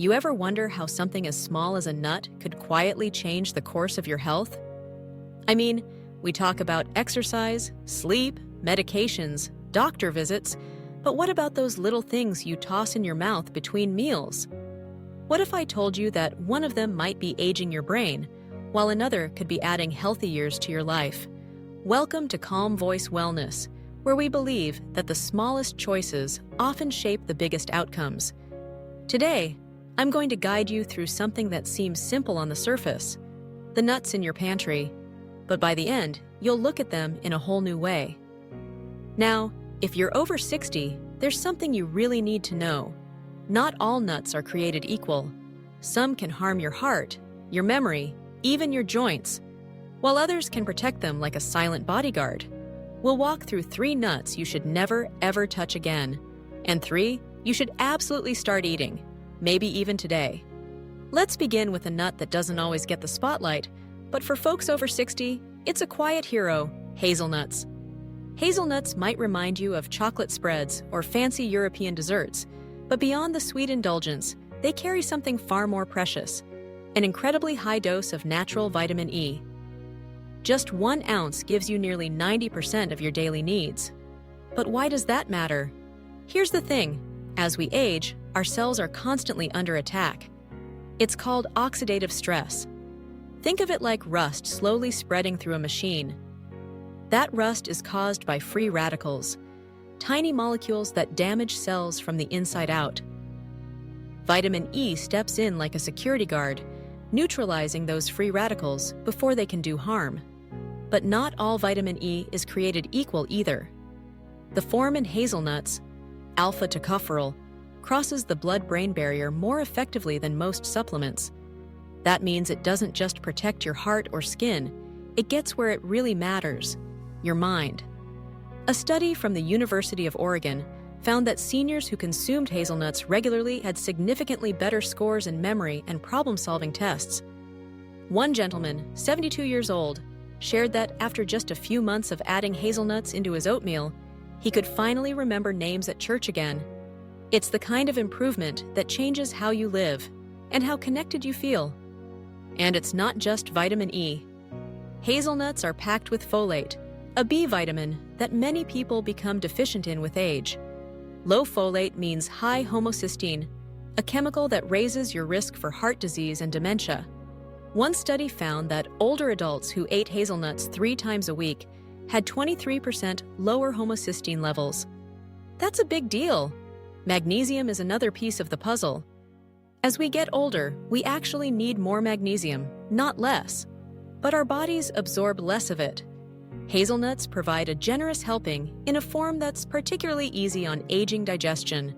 You ever wonder how something as small as a nut could quietly change the course of your health? I mean, we talk about exercise, sleep, medications, doctor visits, but what about those little things you toss in your mouth between meals? What if I told you that one of them might be aging your brain, while another could be adding healthy years to your life? Welcome to Calm Voice Wellness, where we believe that the smallest choices often shape the biggest outcomes. Today, I'm going to guide you through something that seems simple on the surface, the nuts in your pantry, but by the end, you'll look at them in a whole new way. Now, if you're over 60, there's something you really need to know. Not all nuts are created equal. Some can harm your heart, your memory, even your joints, while others can protect them like a silent bodyguard. We'll walk through 3 nuts you should never, ever touch again, and 3 you should absolutely start eating, maybe even today. Let's begin with a nut that doesn't always get the spotlight, but for folks over 60, it's a quiet hero: hazelnuts. Hazelnuts might remind you of chocolate spreads or fancy European desserts, but beyond the sweet indulgence, they carry something far more precious: an incredibly high dose of natural vitamin E. Just 1 ounce gives you nearly 90% of your daily needs. But why does that matter? Here's the thing: as we age, our cells are constantly under attack. It's called oxidative stress. Think of it like rust slowly spreading through a machine. That rust is caused by free radicals, tiny molecules that damage cells from the inside out. Vitamin E steps in like a security guard, neutralizing those free radicals before they can do harm. But not all vitamin E is created equal either. The form in hazelnuts, alpha-tocopherol, crosses the blood-brain barrier more effectively than most supplements. That means it doesn't just protect your heart or skin, it gets where it really matters: your mind. A study from the University of Oregon found that seniors who consumed hazelnuts regularly had significantly better scores in memory and problem-solving tests. One gentleman, 72 years old, shared that after just a few months of adding hazelnuts into his oatmeal, he could finally remember names at church again. It's the kind of improvement that changes how you live and how connected you feel. And it's not just vitamin E. Hazelnuts are packed with folate, a B vitamin that many people become deficient in with age. Low folate means high homocysteine, a chemical that raises your risk for heart disease and dementia. One study found that older adults who ate hazelnuts 3 times a week had 23% lower homocysteine levels. That's a big deal. Magnesium is another piece of the puzzle. As we get older, we actually need more magnesium, not less. But our bodies absorb less of it. Hazelnuts provide a generous helping in a form that's particularly easy on aging digestion.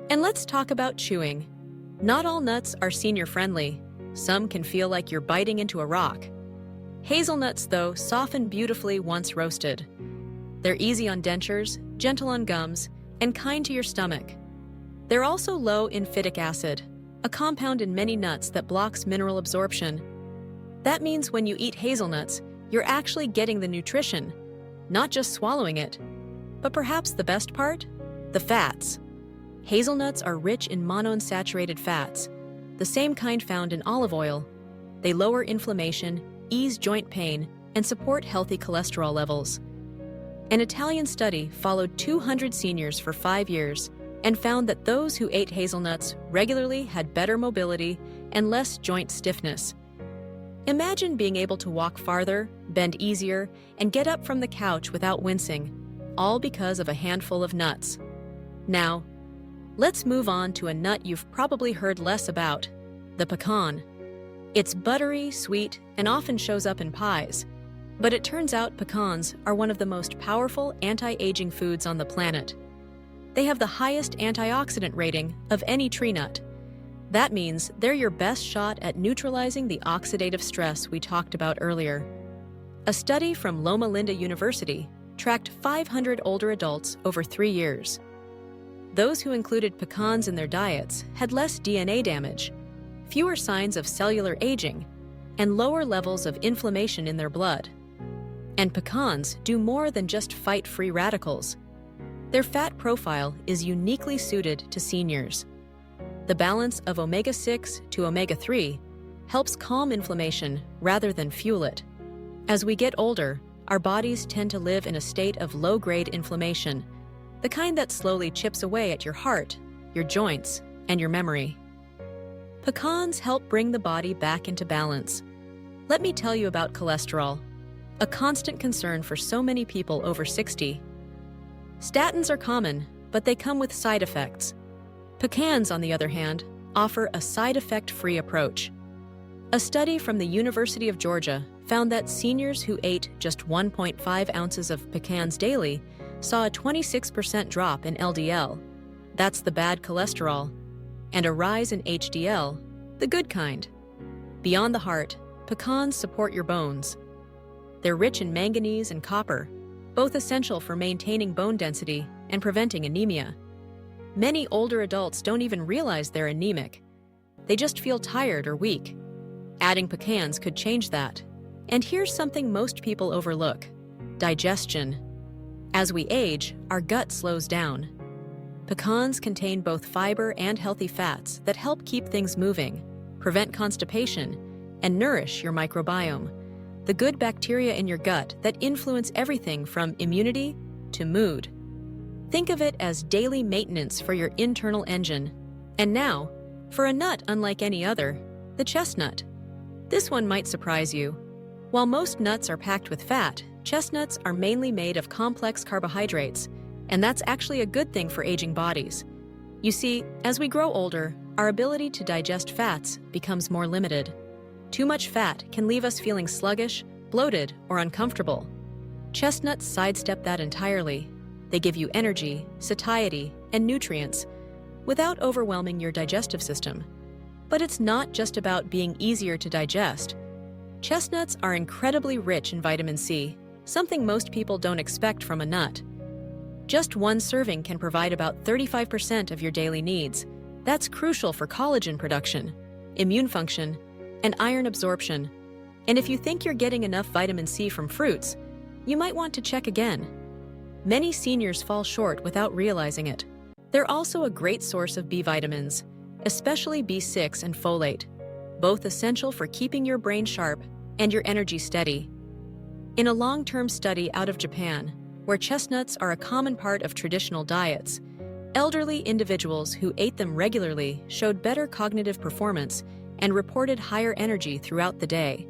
And let's talk about chewing. Not all nuts are senior-friendly. Some can feel like you're biting into a rock. Hazelnuts, though, soften beautifully once roasted. They're easy on dentures, gentle on gums, and kind to your stomach. They're also low in phytic acid, a compound in many nuts that blocks mineral absorption. That means when you eat hazelnuts, you're actually getting the nutrition, not just swallowing it. But perhaps the best part? The fats. Hazelnuts are rich in monounsaturated fats, the same kind found in olive oil. They lower inflammation, ease joint pain, and support healthy cholesterol levels. An Italian study followed 200 seniors for 5 years and found that those who ate hazelnuts regularly had better mobility and less joint stiffness. Imagine being able to walk farther, bend easier, and get up from the couch without wincing, all because of a handful of nuts. Now, let's move on to a nut you've probably heard less about: the pecan. It's buttery, sweet, and often shows up in pies. But it turns out pecans are one of the most powerful anti-aging foods on the planet. They have the highest antioxidant rating of any tree nut. That means they're your best shot at neutralizing the oxidative stress we talked about earlier. A study from Loma Linda University tracked 500 older adults over 3 years. Those who included pecans in their diets had less DNA damage, fewer signs of cellular aging, and lower levels of inflammation in their blood. And pecans do more than just fight free radicals. Their fat profile is uniquely suited to seniors. The balance of omega-6 to omega-3 helps calm inflammation rather than fuel it. As we get older, our bodies tend to live in a state of low-grade inflammation, the kind that slowly chips away at your heart, your joints, and your memory. Pecans help bring the body back into balance. Let me tell you about cholesterol, a constant concern for so many people over 60. Statins are common, but they come with side effects. Pecans, on the other hand, offer a side effect-free approach. A study from the University of Georgia found that seniors who ate just 1.5 ounces of pecans daily saw a 26% drop in LDL, that's the bad cholesterol, and a rise in HDL, the good kind. Beyond the heart, pecans support your bones. They're rich in manganese and copper, both essential for maintaining bone density and preventing anemia. Many older adults don't even realize they're anemic. They just feel tired or weak. Adding pecans could change that. And here's something most people overlook: digestion. As we age, our gut slows down. Pecans contain both fiber and healthy fats that help keep things moving, prevent constipation, and nourish your microbiome, the good bacteria in your gut that influence everything from immunity to mood. Think of it as daily maintenance for your internal engine. And now, for a nut unlike any other, the chestnut. This one might surprise you. While most nuts are packed with fat, chestnuts are mainly made of complex carbohydrates, and that's actually a good thing for aging bodies. You see, as we grow older, our ability to digest fats becomes more limited. Too much fat can leave us feeling sluggish, bloated, or uncomfortable. Chestnuts sidestep that entirely. They give you energy, satiety, and nutrients without overwhelming your digestive system. But it's not just about being easier to digest. Chestnuts are incredibly rich in vitamin C, something most people don't expect from a nut. Just one serving can provide about 35% of your daily needs. That's crucial for collagen production, immune function, and iron absorption. And if you think you're getting enough vitamin C from fruits, you might want to check again. Many seniors fall short without realizing it. They're also a great source of B vitamins, especially B6 and folate, both essential for keeping your brain sharp and your energy steady. In a long-term study out of Japan, where chestnuts are a common part of traditional diets, elderly individuals who ate them regularly showed better cognitive performance and reported higher energy throughout the day.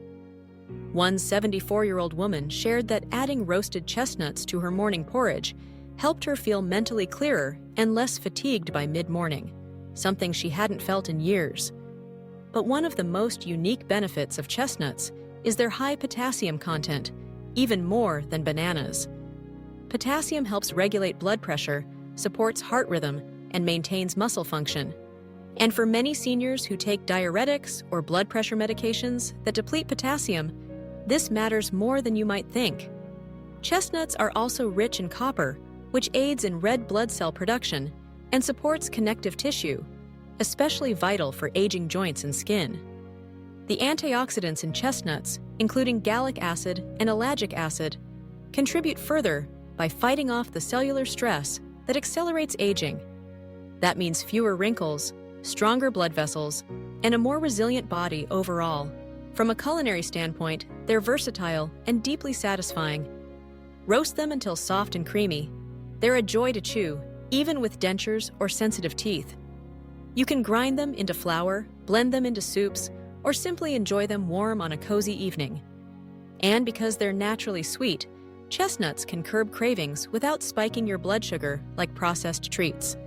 One 74-year-old woman shared that adding roasted chestnuts to her morning porridge helped her feel mentally clearer and less fatigued by mid-morning, something she hadn't felt in years. But one of the most unique benefits of chestnuts is their high potassium content, even more than bananas. Potassium helps regulate blood pressure, supports heart rhythm, and maintains muscle function. And for many seniors who take diuretics or blood pressure medications that deplete potassium, this matters more than you might think. Chestnuts are also rich in copper, which aids in red blood cell production and supports connective tissue, especially vital for aging joints and skin. The antioxidants in chestnuts, including gallic acid and ellagic acid, contribute further by fighting off the cellular stress that accelerates aging. That means fewer wrinkles, stronger blood vessels, and a more resilient body overall. From a culinary standpoint, they're versatile and deeply satisfying. Roast them until soft and creamy. They're a joy to chew, even with dentures or sensitive teeth. You can grind them into flour, blend them into soups, or simply enjoy them warm on a cozy evening. And because they're naturally sweet, chestnuts can curb cravings without spiking your blood sugar like processed treats.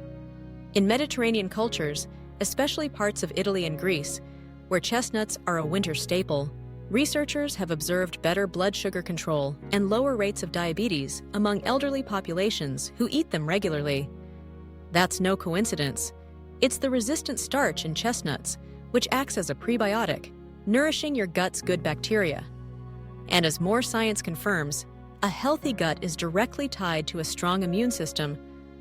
In Mediterranean cultures, especially parts of Italy and Greece, where chestnuts are a winter staple, researchers have observed better blood sugar control and lower rates of diabetes among elderly populations who eat them regularly. That's no coincidence. It's the resistant starch in chestnuts, which acts as a prebiotic, nourishing your gut's good bacteria. And as more science confirms, a healthy gut is directly tied to a strong immune system,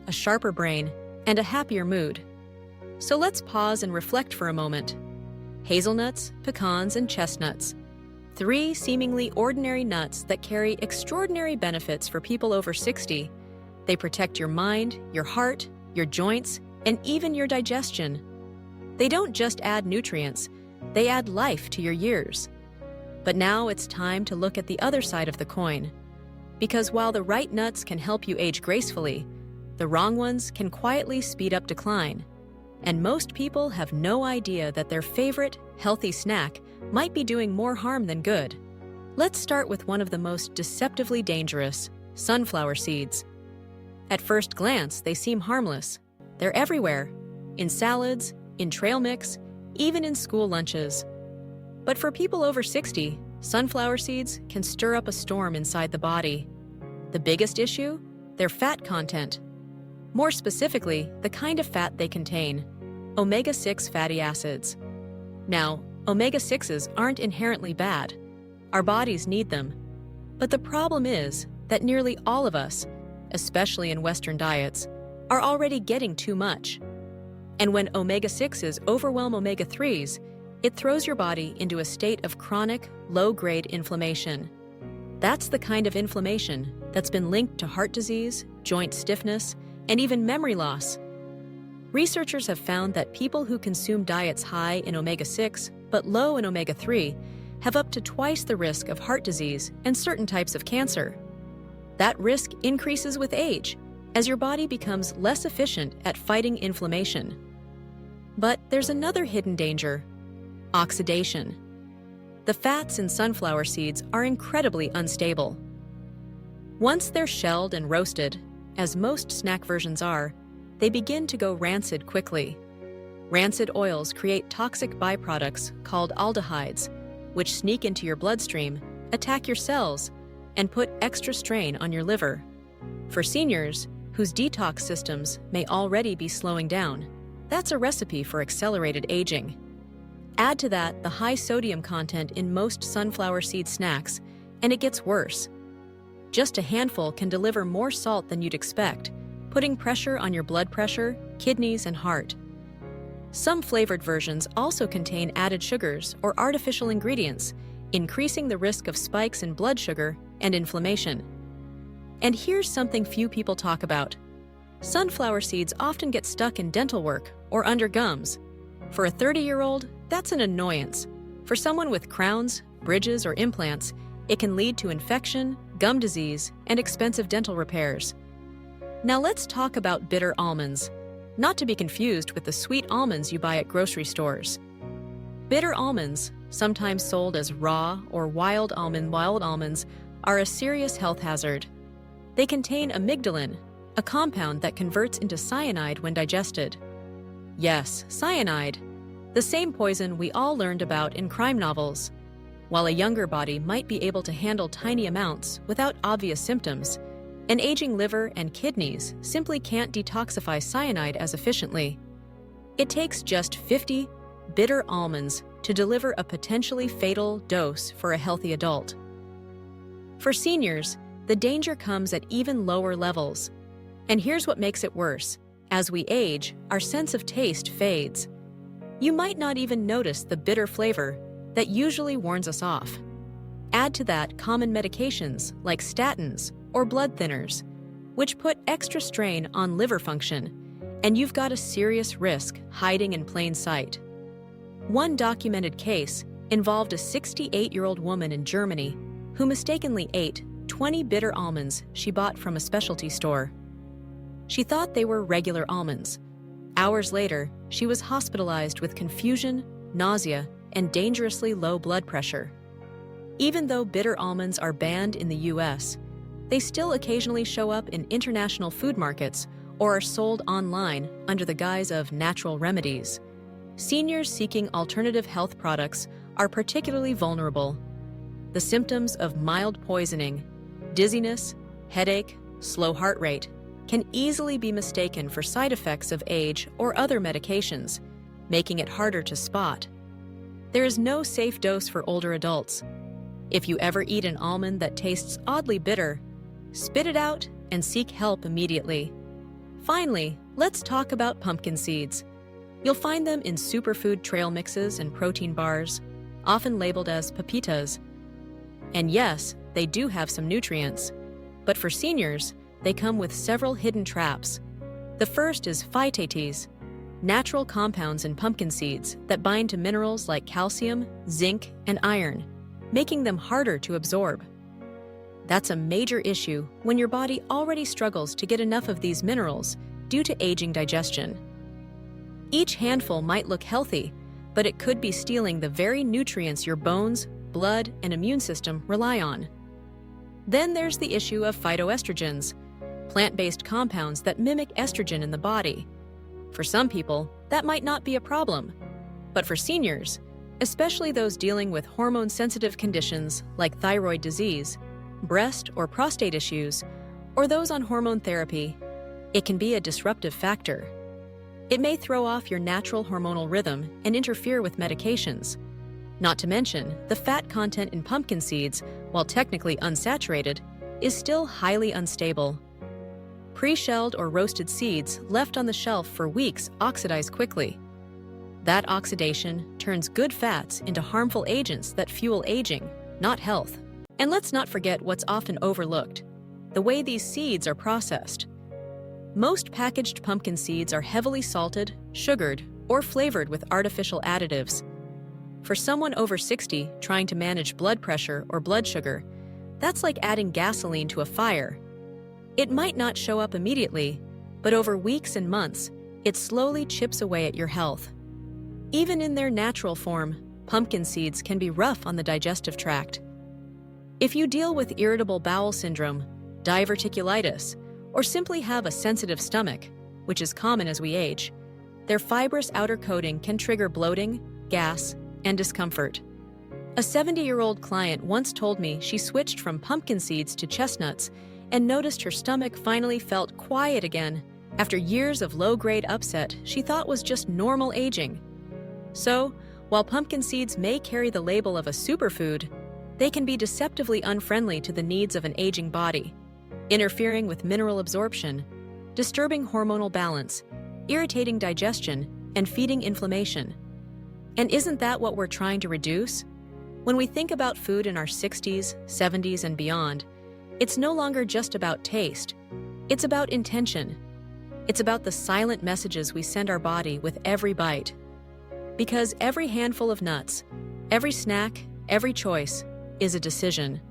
a sharper brain, and a happier mood. So let's pause and reflect for a moment. Hazelnuts, pecans, and chestnuts. 3 seemingly ordinary nuts that carry extraordinary benefits for people over 60. They protect your mind, your heart, your joints, and even your digestion. They don't just add nutrients, they add life to your years. But now it's time to look at the other side of the coin. Because while the right nuts can help you age gracefully, the wrong ones can quietly speed up decline. And most people have no idea that their favorite, healthy snack might be doing more harm than good. Let's start with one of the most deceptively dangerous, sunflower seeds. At first glance, they seem harmless. They're everywhere, in salads, in trail mix, even in school lunches. But for people over 60, sunflower seeds can stir up a storm inside the body. The biggest issue? Their fat content. More specifically, the kind of fat they contain, omega-6 fatty acids. Now, omega-6s aren't inherently bad. Our bodies need them. But the problem is that nearly all of us, especially in Western diets, are already getting too much. And when omega-6s overwhelm omega-3s, it throws your body into a state of chronic, low-grade inflammation. That's the kind of inflammation that's been linked to heart disease, joint stiffness, and even memory loss. Researchers have found that people who consume diets high in omega-6 but low in omega-3 have up to twice the risk of heart disease and certain types of cancer. That risk increases with age, as your body becomes less efficient at fighting inflammation. But there's another hidden danger: oxidation. The fats in sunflower seeds are incredibly unstable. Once they're shelled and roasted, as most snack versions are, they begin to go rancid quickly. Rancid oils create toxic byproducts called aldehydes, which sneak into your bloodstream, attack your cells, and put extra strain on your liver. For seniors, whose detox systems may already be slowing down, that's a recipe for accelerated aging. Add to that the high sodium content in most sunflower seed snacks, and it gets worse. Just a handful can deliver more salt than you'd expect, putting pressure on your blood pressure, kidneys, and heart. Some flavored versions also contain added sugars or artificial ingredients, increasing the risk of spikes in blood sugar and inflammation. And here's something few people talk about. Sunflower seeds often get stuck in dental work or under gums. For a 30-year-old, that's an annoyance. For someone with crowns, bridges, or implants, it can lead to infection, gum disease, and expensive dental repairs. Now let's talk about bitter almonds, not to be confused with the sweet almonds you buy at grocery stores. Bitter almonds, sometimes sold as raw or wild almonds, are a serious health hazard. They contain amygdalin, a compound that converts into cyanide when digested. Yes, cyanide, the same poison we all learned about in crime novels. While a younger body might be able to handle tiny amounts without obvious symptoms, an aging liver and kidneys simply can't detoxify cyanide as efficiently. It takes just 50 bitter almonds to deliver a potentially fatal dose for a healthy adult. For seniors, the danger comes at even lower levels. And here's what makes it worse. As we age, our sense of taste fades. You might not even notice the bitter flavor that usually warns us off. Add to that common medications like statins or blood thinners, which put extra strain on liver function, and you've got a serious risk hiding in plain sight. One documented case involved a 68-year-old woman in Germany who mistakenly ate 20 bitter almonds she bought from a specialty store. She thought they were regular almonds. Hours later, she was hospitalized with confusion, nausea, and dangerously low blood pressure. Even though bitter almonds are banned in the US, they still occasionally show up in international food markets or are sold online under the guise of natural remedies. Seniors seeking alternative health products are particularly vulnerable. The symptoms of mild poisoning, dizziness, headache, slow heart rate, can easily be mistaken for side effects of age or other medications, making it harder to spot. There is no safe dose for older adults. If you ever eat an almond that tastes oddly bitter, spit it out and seek help immediately. Finally, let's talk about pumpkin seeds. You'll find them in superfood trail mixes and protein bars, often labeled as pepitas. And yes, they do have some nutrients, but for seniors, they come with several hidden traps. The first is phytates. natural compounds in pumpkin seeds that bind to minerals like calcium, zinc, and iron, making them harder to absorb. That's a major issue when your body already struggles to get enough of these minerals due to aging digestion. Each handful might look healthy, but it could be stealing the very nutrients your bones, blood, and immune system rely on. Then there's the issue of phytoestrogens, plant-based compounds that mimic estrogen in the body. For some people, that might not be a problem, but for seniors, especially those dealing with hormone-sensitive conditions like thyroid disease, breast or prostate issues, or those on hormone therapy, it can be a disruptive factor. It may throw off your natural hormonal rhythm and interfere with medications. Not to mention, the fat content in pumpkin seeds, while technically unsaturated, is still highly unstable. Pre-shelled or roasted seeds left on the shelf for weeks oxidize quickly. That oxidation turns good fats into harmful agents that fuel aging, not health. And let's not forget what's often overlooked: the way these seeds are processed. Most packaged pumpkin seeds are heavily salted, sugared, or flavored with artificial additives. For someone over 60 trying to manage blood pressure or blood sugar, that's like adding gasoline to a fire. It might not show up immediately, but over weeks and months, it slowly chips away at your health. Even in their natural form, pumpkin seeds can be rough on the digestive tract. If you deal with irritable bowel syndrome, diverticulitis, or simply have a sensitive stomach, which is common as we age, their fibrous outer coating can trigger bloating, gas, and discomfort. A 70-year-old client once told me she switched from pumpkin seeds to chestnuts and noticed her stomach finally felt quiet again after years of low-grade upset she thought was just normal aging. So, while pumpkin seeds may carry the label of a superfood, they can be deceptively unfriendly to the needs of an aging body, interfering with mineral absorption, disturbing hormonal balance, irritating digestion, and feeding inflammation. And isn't that what we're trying to reduce? When we think about food in our 60s, 70s, and beyond, it's no longer just about taste. It's about intention. It's about the silent messages we send our body with every bite. Because every handful of nuts, every snack, every choice is a decision.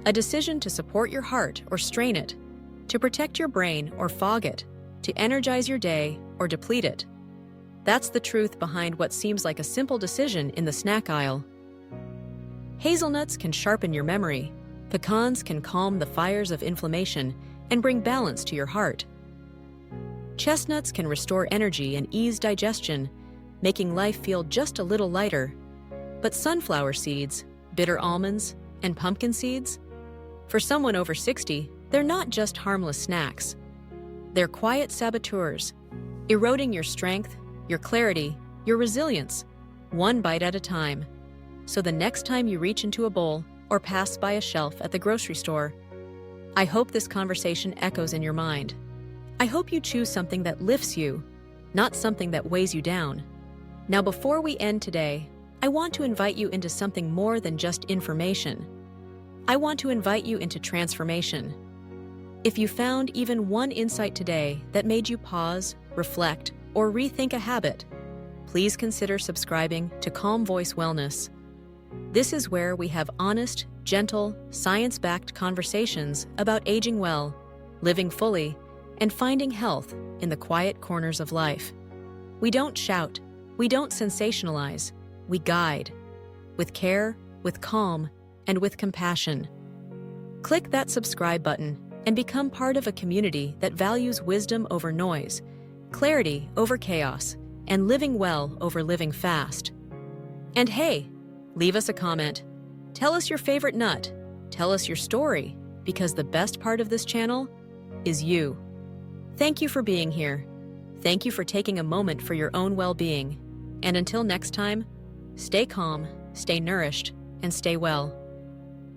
A decision to support your heart or strain it, to protect your brain or fog it, to energize your day or deplete it. That's the truth behind what seems like a simple decision in the snack aisle. Hazelnuts can sharpen your memory. Pecans can calm the fires of inflammation and bring balance to your heart. Chestnuts can restore energy and ease digestion, making life feel just a little lighter. But sunflower seeds, bitter almonds, and pumpkin seeds? For someone over 60, they're not just harmless snacks. They're quiet saboteurs, eroding your strength, your clarity, your resilience, one bite at a time. So the next time you reach into a bowl or pass by a shelf at the grocery store, I hope this conversation echoes in your mind. I hope you choose something that lifts you, not something that weighs you down. Now, before we end today, I want to invite you into something more than just information. I want to invite you into transformation. If you found even one insight today that made you pause, reflect, or rethink a habit, please consider subscribing to Calm Voice Wellness. This is where we have honest, gentle, science-backed conversations about aging well, living fully, and finding health in the quiet corners of life. We don't shout, we don't sensationalize, we guide. With care, with calm, and with compassion. Click that subscribe button and become part of a community that values wisdom over noise, clarity over chaos, and living well over living fast. And hey, leave us a comment. Tell us your favorite nut. Tell us your story, because the best part of this channel is you. Thank you for being here. Thank you for taking a moment for your own well-being. And until next time, stay calm, stay nourished, and stay well.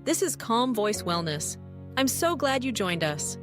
This is Calm Voice Wellness. I'm so glad you joined us.